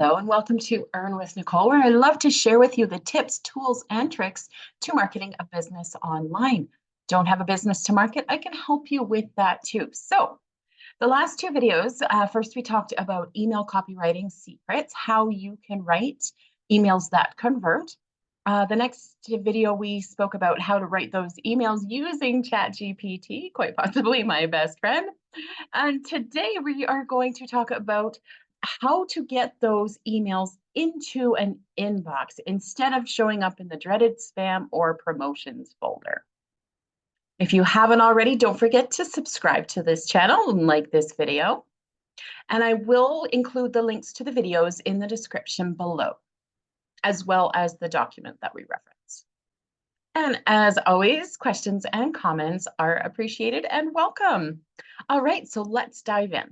Hello and welcome to Earn with Nicole, where I love to share with you the tips, tools, and tricks to marketing a business online. Don't have a business to market? I can help you with that too. So the last two videos, first we talked about email copywriting secrets, how you can write emails that convert. The next video, we spoke about how to write those emails using ChatGPT, quite possibly my best friend. And today we are going to talk about how to get those emails into an inbox instead of showing up in the dreaded spam or promotions folder. If you haven't already, don't forget to subscribe to this channel and like this video. And I will include the links to the videos in the description below, as well as the document that we reference. And as always, questions and comments are appreciated and welcome. All right, so let's dive in.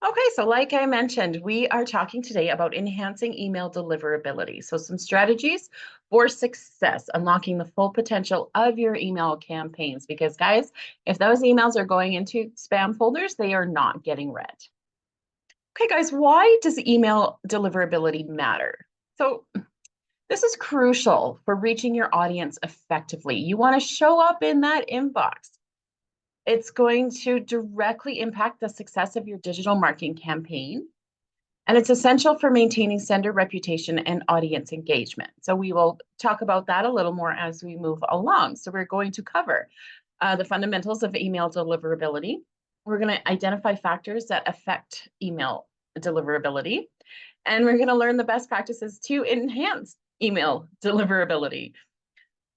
Okay, so like I mentioned, we are talking today about enhancing email deliverability. So some strategies for success, unlocking the full potential of your email campaigns. Because guys, if those emails are going into spam folders, they are not getting read. Okay, guys, why does email deliverability matter? So this is crucial for reaching your audience effectively. You want to show up in that inbox. It's going to directly impact the success of your digital marketing campaign. And it's essential for maintaining sender reputation and audience engagement. So we will talk about that a little more as we move along. So we're going to cover the fundamentals of email deliverability. We're going to identify factors that affect email deliverability. And we're going to learn the best practices to enhance email deliverability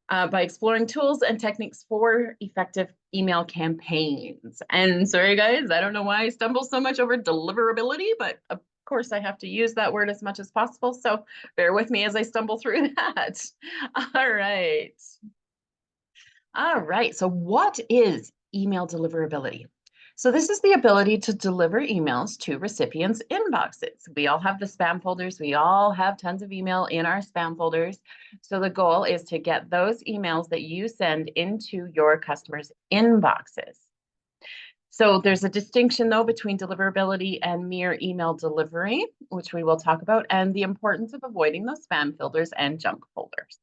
by exploring tools and techniques for effective email campaigns. And sorry, guys, I don't know why I stumble so much over deliverability, but of course I have to use that word as much as possible. So bear with me as I stumble through that. All right. All right. So what is email deliverability? So this is the ability to deliver emails to recipients' inboxes. We all have the spam folders. We all have tons of email in our spam folders. So the goal is to get those emails that you send into your customers' inboxes. So there's a distinction, though, between deliverability and mere email delivery, which we will talk about, and the importance of avoiding those spam filters and junk folders.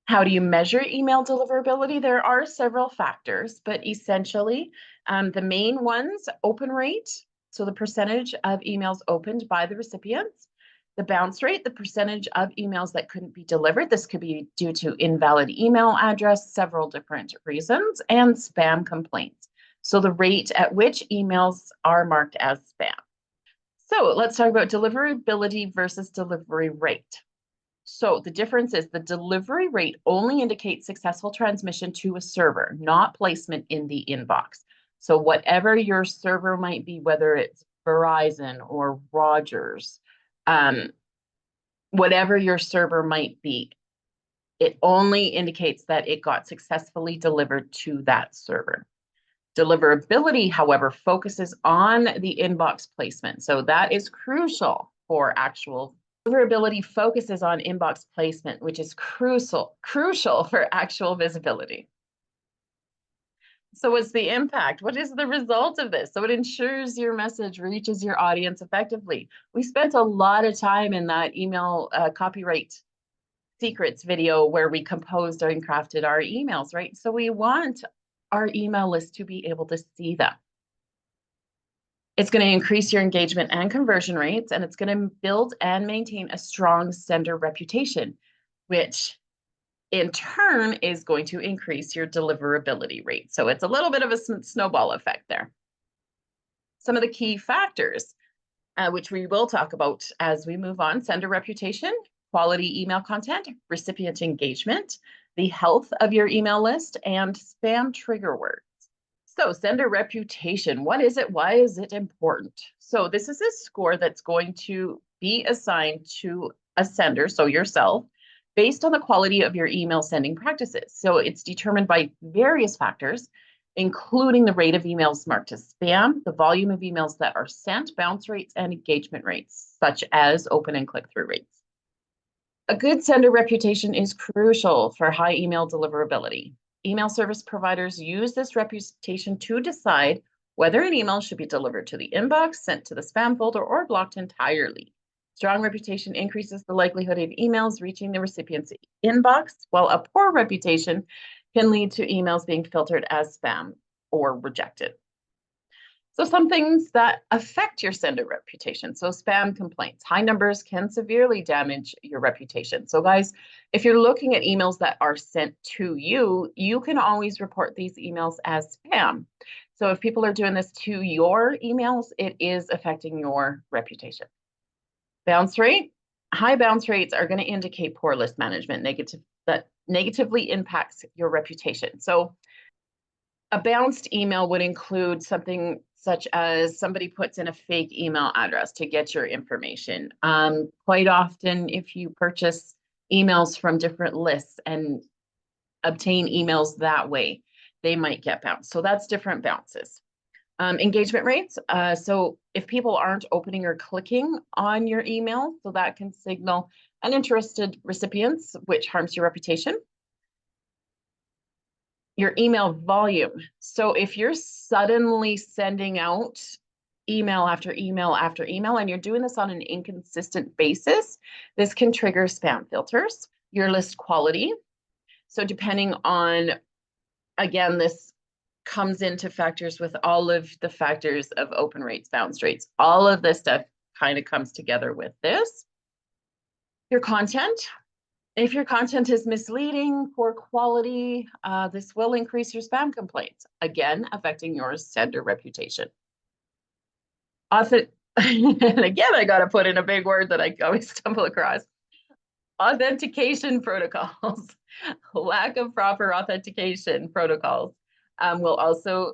How do you measure email deliverability? There are several factors, but essentially the main ones: open rate, so the percentage of emails opened by the recipients; the bounce rate, the percentage of emails that couldn't be delivered. This could be due to invalid email address, several different reasons; and spam complaints, so the rate at which emails are marked as spam. So let's talk about deliverability versus delivery rate. So the difference is the delivery rate only indicates successful transmission to a server, not placement in the inbox. So whatever your server might be, whether it's Verizon or Rogers, whatever your server might be, it only indicates that it got successfully delivered to that server. Deliverability, however, focuses on the inbox placement. So that is crucial for actual deliverability. Focuses on inbox placement, which is crucial for actual visibility. So what's the impact? What is the result of this? So it ensures your message reaches your audience effectively. We spent a lot of time in that email copyright secrets video where we composed and crafted our emails, right? So we want our email list to be able to see them. It's going to increase your engagement and conversion rates, and it's going to build and maintain a strong sender reputation, which in turn is going to increase your deliverability rate. So it's a little bit of a snowball effect there. Some of the key factors, which we will talk about as we move on: sender reputation, quality email content, recipient engagement, the health of your email list, and spam trigger words. So sender reputation, what is it? Why is it important? So this is a score that's going to be assigned to a sender, so yourself, based on the quality of your email sending practices. So it's determined by various factors, including the rate of emails marked as spam, the volume of emails that are sent, bounce rates, and engagement rates, such as open and click-through rates. A good sender reputation is crucial for high email deliverability. Email service providers use this reputation to decide whether an email should be delivered to the inbox, sent to the spam folder, or blocked entirely. Strong reputation increases the likelihood of emails reaching the recipient's inbox, while a poor reputation can lead to emails being filtered as spam or rejected. So some things that affect your sender reputation. So spam complaints. High numbers can severely damage your reputation. So guys, if you're looking at emails that are sent to you, you can always report these emails as spam. So if people are doing this to your emails, it is affecting your reputation. Bounce rate. High bounce rates are going to indicate poor list management that negatively impacts your reputation. So a bounced email would include something such as somebody puts in a fake email address to get your information. Quite often, if you purchase emails from different lists and obtain emails that way, they might get bounced. So that's different bounces. Engagement rates. So if people aren't opening or clicking on your email, so that can signal uninterested recipients, which harms your reputation. Your email volume. So if you're suddenly sending out email after email after email, and you're doing this on an inconsistent basis, this can trigger spam filters. Your list quality. So depending on, again, this comes into factors with all of the factors of open rates, bounce rates, all of this stuff kind of comes together with this. Your content. If your content is misleading, poor quality, this will increase your spam complaints, again, affecting your sender reputation. And again, I got to put in a big word that I always stumble across. Authentication protocols. Lack of proper authentication protocols will also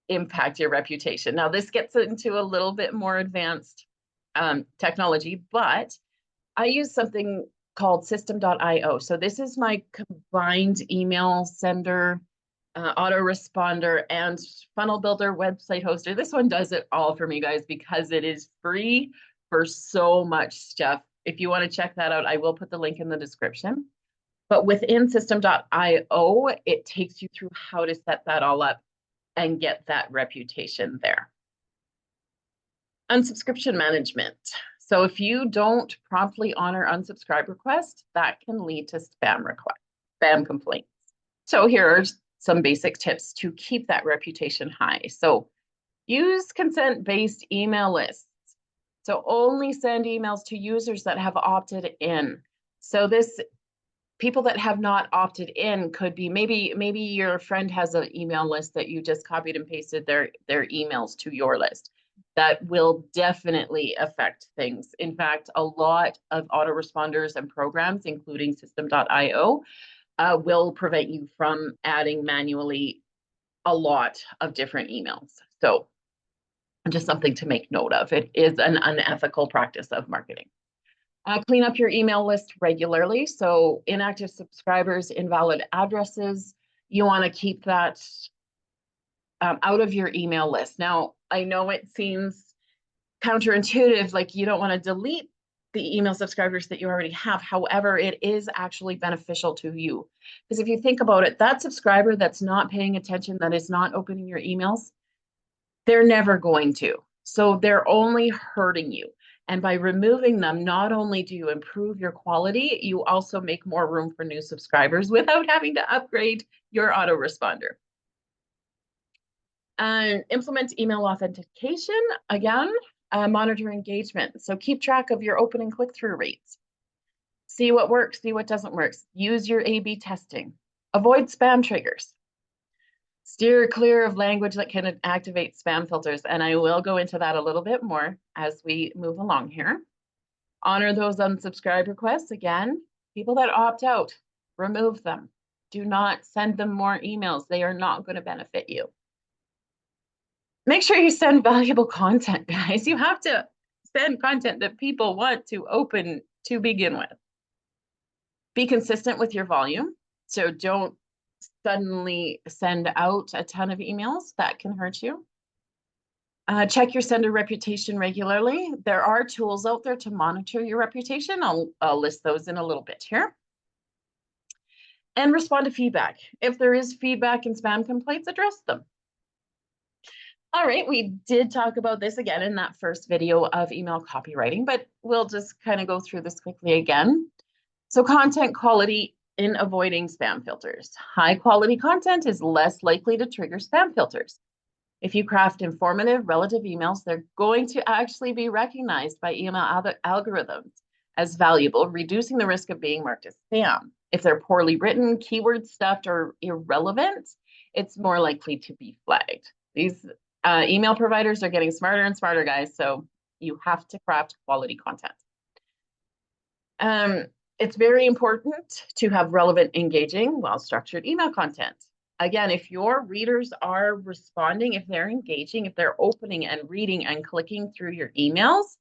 impact your reputation. Now, this gets into a little bit more advanced technology, but I use something called system.io. So this is my combined email sender, autoresponder, and funnel builder website hoster. This one does it all for me, guys, because it is free for so much stuff. If you want to check that out, I will put the link in the description. But within system.io, it takes you through how to set that all up and get that reputation there. Unsubscription management. So if you don't promptly honor unsubscribe requests, that can lead to spam complaints. So here are some basic tips to keep that reputation high. So use consent-based email lists. So only send emails to users that have opted in. So this, people that have not opted in could be, maybe your friend has an email list that you just copied and pasted their emails to your list. That will definitely affect things. In fact, a lot of autoresponders and programs, including system.io, will prevent you from adding manually a lot of different emails. So just something to make note of. It is an unethical practice of marketing. Clean up your email list regularly. So inactive subscribers, invalid addresses, you want to keep that out of your email list. Now, I know it seems counterintuitive, like you don't want to delete the email subscribers that you already have. However, it is actually beneficial to you. Because if you think about it, that subscriber that's not paying attention, that is not opening your emails, they're never going to. So they're only hurting you. And by removing them, not only do you improve your quality, you also make more room for new subscribers without having to upgrade your autoresponder. And implement email authentication. Again, monitor engagement. So keep track of your open and click-through rates. See what works, see what doesn't work. Use your A/B testing. Avoid spam triggers. Steer clear of language that can activate spam filters. And I will go into that a little bit more as we move along here. Honor those unsubscribe requests. Again, people that opt out, remove them. Do not send them more emails. They are not going to benefit you. Make sure you send valuable content, guys. You have to send content that people want to open to begin with. Be consistent with your volume. So don't suddenly send out a ton of emails. That can hurt you. Check your sender reputation regularly. There are tools out there to monitor your reputation. I'll list those in a little bit here. And respond to feedback. If there is feedback and spam complaints, address them. All right, we did talk about this again in that first video of email copywriting, but we'll just kind of go through this quickly again. So content quality in avoiding spam filters. High quality content is less likely to trigger spam filters. If you craft informative, relative emails, they're going to actually be recognized by email algorithms as valuable, reducing the risk of being marked as spam. If they're poorly written, keyword stuffed, or irrelevant, it's more likely to be flagged. These email providers are getting smarter and smarter, guys, so you have to craft quality content. It's very important to have relevant, engaging, well-structured email content. Again, if your readers are responding, if they're engaging, if they're opening and reading and clicking through your emails,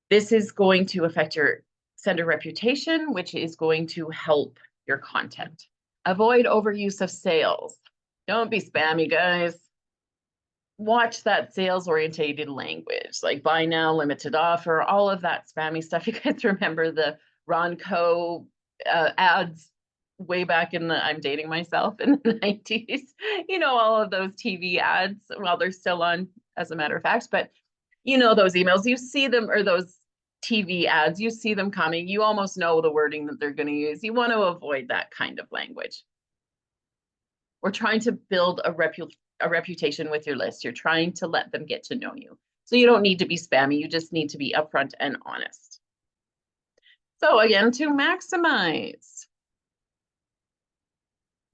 this is going to affect your sender reputation, which is going to help your content. Avoid overuse of sales. Don't be spammy, guys. Watch that sales-oriented language, like buy now, limited offer, all of that spammy stuff. You guys remember the Ronco ads way back in the, I'm dating myself, in the 90s, you know, all of those TV ads, well, they're still on, as a matter of fact, but you know, those emails, you see them, or those TV ads, you see them coming, you almost know the wording that they're going to use. You want to avoid that kind of language. We're trying to build a reputation with your list. You're trying to let them get to know you. So you don't need to be spammy. You just need to be upfront and honest. So again, to maximize,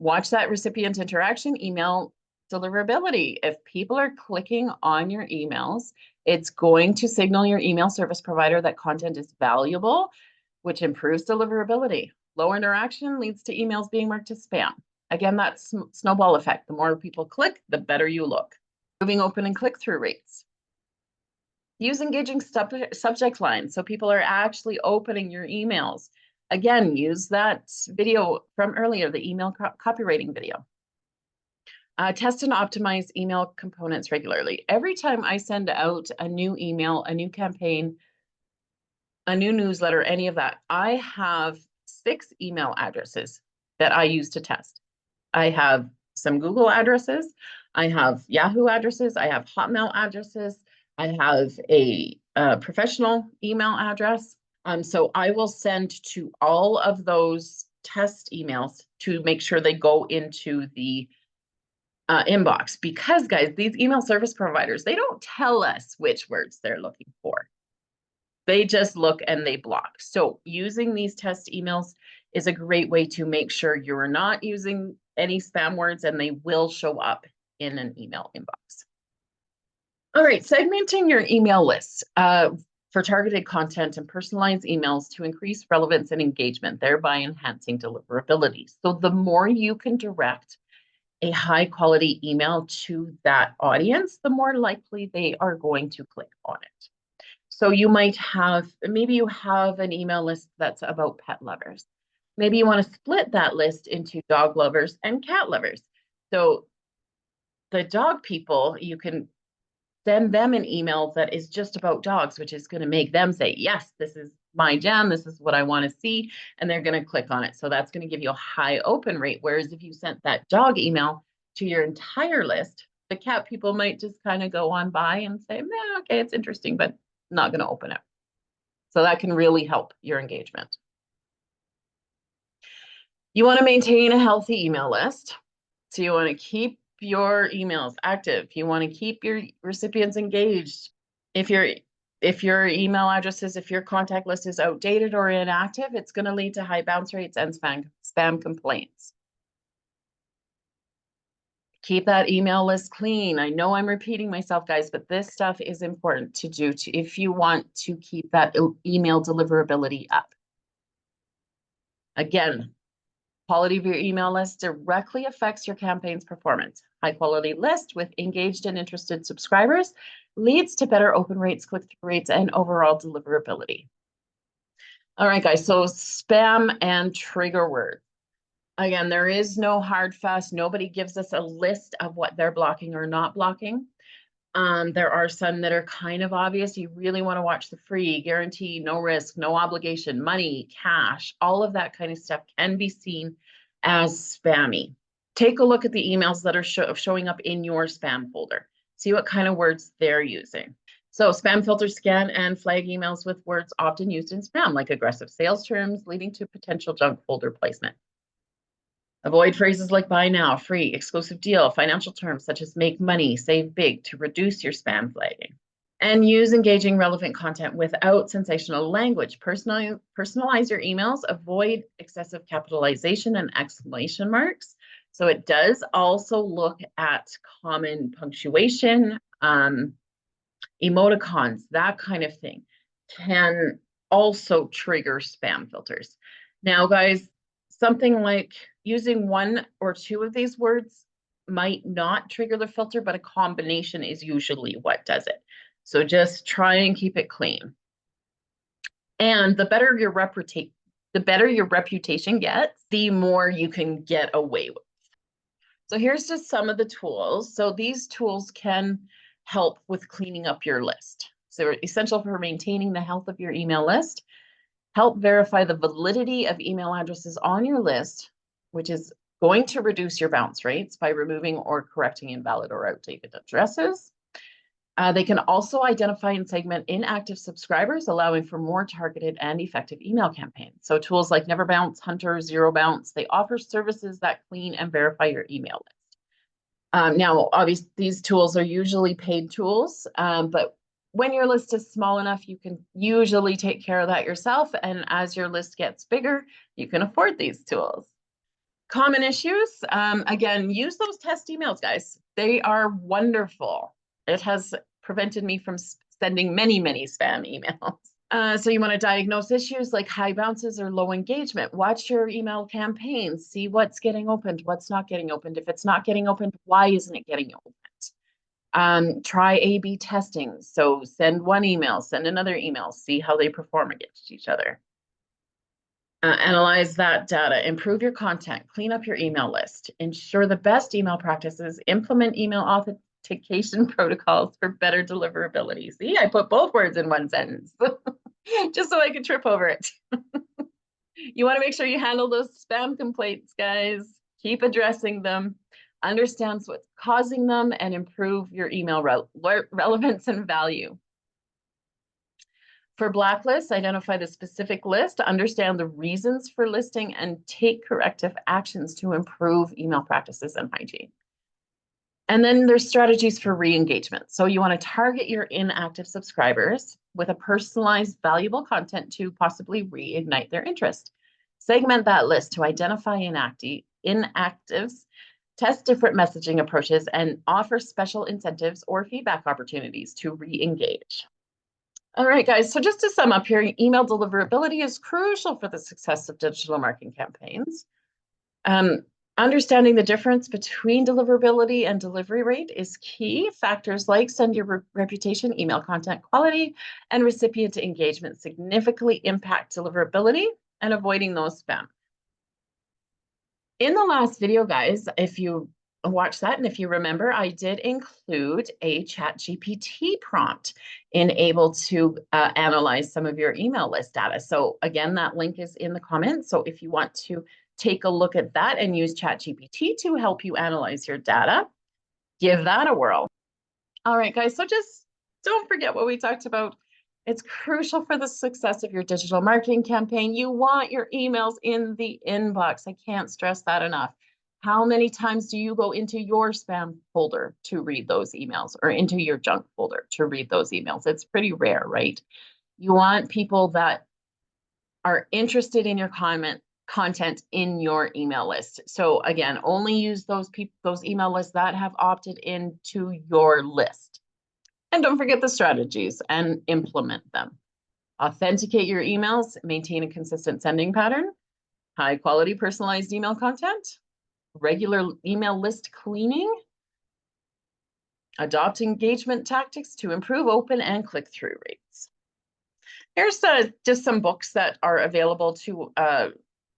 watch that recipient interaction, email deliverability. If people are clicking on your emails, it's going to signal your email service provider that content is valuable, which improves deliverability. Low interaction leads to emails being marked as spam. Again, that snowball effect. The more people click, the better you look. Improving open and click-through rates. Use engaging subject lines so people are actually opening your emails. Again, use that video from earlier, the email copywriting video. Test and optimize email components regularly. Every time I send out a new email, a new campaign, a new newsletter, any of that, I have 6 email addresses that I use to test. I have some Google addresses, I have Yahoo addresses, I have Hotmail addresses, I have a professional email address. So I will send to all of those test emails to make sure they go into the inbox, because guys, these email service providers, they don't tell us which words they're looking for. They just look and they block. So using these test emails is a great way to make sure you're not using any spam words and they will show up in an email inbox. All right, segmenting your email lists for targeted content and personalized emails to increase relevance and engagement, thereby enhancing deliverability. So the more you can direct a high quality email to that audience, the more likely they are going to click on it. So you might have, maybe you have an email list that's about pet lovers. Maybe you want to split that list into dog lovers and cat lovers. So the dog people, you can send them an email that is just about dogs, which is going to make them say, yes, this is my jam, this is what I want to see, and they're going to click on it. So that's going to give you a high open rate. Whereas if you sent that dog email to your entire list, the cat people might just kind of go on by and say, nah, okay, it's interesting, but not going to open it. So that can really help your engagement. You want to maintain a healthy email list. So you want to keep your emails active. You want to keep your recipients engaged. If your email addresses, if your contact list is outdated or inactive, it's going to lead to high bounce rates and spam complaints. Keep that email list clean. I know I'm repeating myself, guys, but this stuff is important to do if you want to keep that email deliverability up. Again, quality of your email list directly affects your campaign's performance. High quality list with engaged and interested subscribers leads to better open rates, click-through rates, and overall deliverability. All right, guys, so spam and trigger words. Again, there is no hard, fast, nobody gives us a list of what they're blocking or not blocking. There are some that are kind of obvious. You really want to watch the free, guarantee, no risk, no obligation, money, cash, all of that kind of stuff can be seen as spammy. Take a look at the emails that are showing up in your spam folder. See what kind of words they're using. So spam filter scan and flag emails with words often used in spam, like aggressive sales terms leading to potential junk folder placement. Avoid phrases like buy now, free, exclusive deal, financial terms such as make money, save big to reduce your spam flagging. And use engaging relevant content without sensational language. Personalize your emails, avoid excessive capitalization and exclamation marks. So it does also look at common punctuation, emoticons, that kind of thing can also trigger spam filters. Now, guys, something like using one or two of these words might not trigger the filter, but a combination is usually what does it. So just try and keep it clean. And the better your reputation gets, the more you can get away with. So here's just some of the tools. So these tools can help with cleaning up your list. So they're essential for maintaining the health of your email list. Help verify the validity of email addresses on your list, which is going to reduce your bounce rates by removing or correcting invalid or outdated addresses. They can also identify and segment inactive subscribers, allowing for more targeted and effective email campaigns. So tools like Never Bounce, Hunter, Zero Bounce, they offer services that clean and verify your email list. Now, obviously, these tools are usually paid tools, but when your list is small enough, you can usually take care of that yourself. And as your list gets bigger, you can afford these tools. Common issues, again, use those test emails, guys. They are wonderful. It has prevented me from sending many, many spam emails. So you want to diagnose issues like high bounces or low engagement. Watch your email campaigns, see what's getting opened, what's not getting opened. If it's not getting opened, why isn't it getting opened? Try A/B testing. So send one email, send another email, see how they perform against each other. Analyze that data, improve your content, clean up your email list, ensure the best email practices, implement email authentication protocols for better deliverability. See, I put both words in one sentence just so I could trip over it. You want to make sure you handle those spam complaints, guys. Keep addressing them, understand what's causing them, and improve your email relevance and value. For blacklists, identify the specific list, understand the reasons for listing, and take corrective actions to improve email practices and hygiene. And then there's strategies for re-engagement. So you want to target your inactive subscribers with a personalized, valuable content to possibly reignite their interest. Segment that list to identify inactives, test different messaging approaches, and offer special incentives or feedback opportunities to re-engage. All right, guys, so just to sum up here, email deliverability is crucial for the success of digital marketing campaigns. Understanding the difference between deliverability and delivery rate is key. Factors like send your reputation, email content quality, and recipient engagement significantly impact deliverability and avoiding those spam. In the last video, guys, if you watch that, and if you remember, I did include a ChatGPT prompt able to analyze some of your email list data. So again, that link is in the comments. So if you want to take a look at that and use ChatGPT to help you analyze your data, give that a whirl. All right, guys, so just don't forget what we talked about. It's crucial for the success of your digital marketing campaign. You want your emails in the inbox. I can't stress that enough. How many times do you go into your spam folder to read those emails or into your junk folder to read those emails? It's pretty rare, right? You want people that are interested in your content in your email list. So again, only use those email lists that have opted into your list. And don't forget the strategies and implement them. Authenticate your emails, maintain a consistent sending pattern, high quality personalized email content, regular email list cleaning, adopt engagement tactics to improve open and click-through rates. Here's just some books that are available to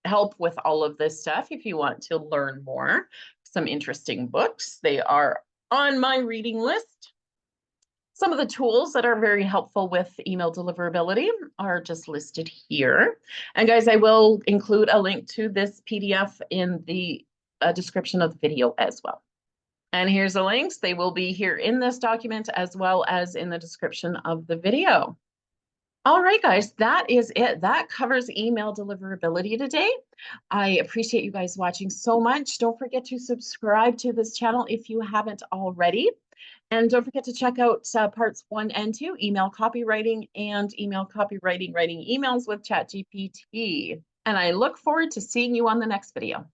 help with all of this stuff if you want to learn more. Some interesting books. They are on my reading list. Some of the tools that are very helpful with email deliverability are just listed here. And guys, I will include a link to this PDF in the description of the video as well. And here's the links. They will be here in this document as well as in the description of the video. All right, guys, that is it. That covers email deliverability today. I appreciate you guys watching so much. Don't forget to subscribe to this channel if you haven't already. And don't forget to check out parts 1 and 2, email copywriting and email copywriting, writing emails with ChatGPT. And I look forward to seeing you on the next video.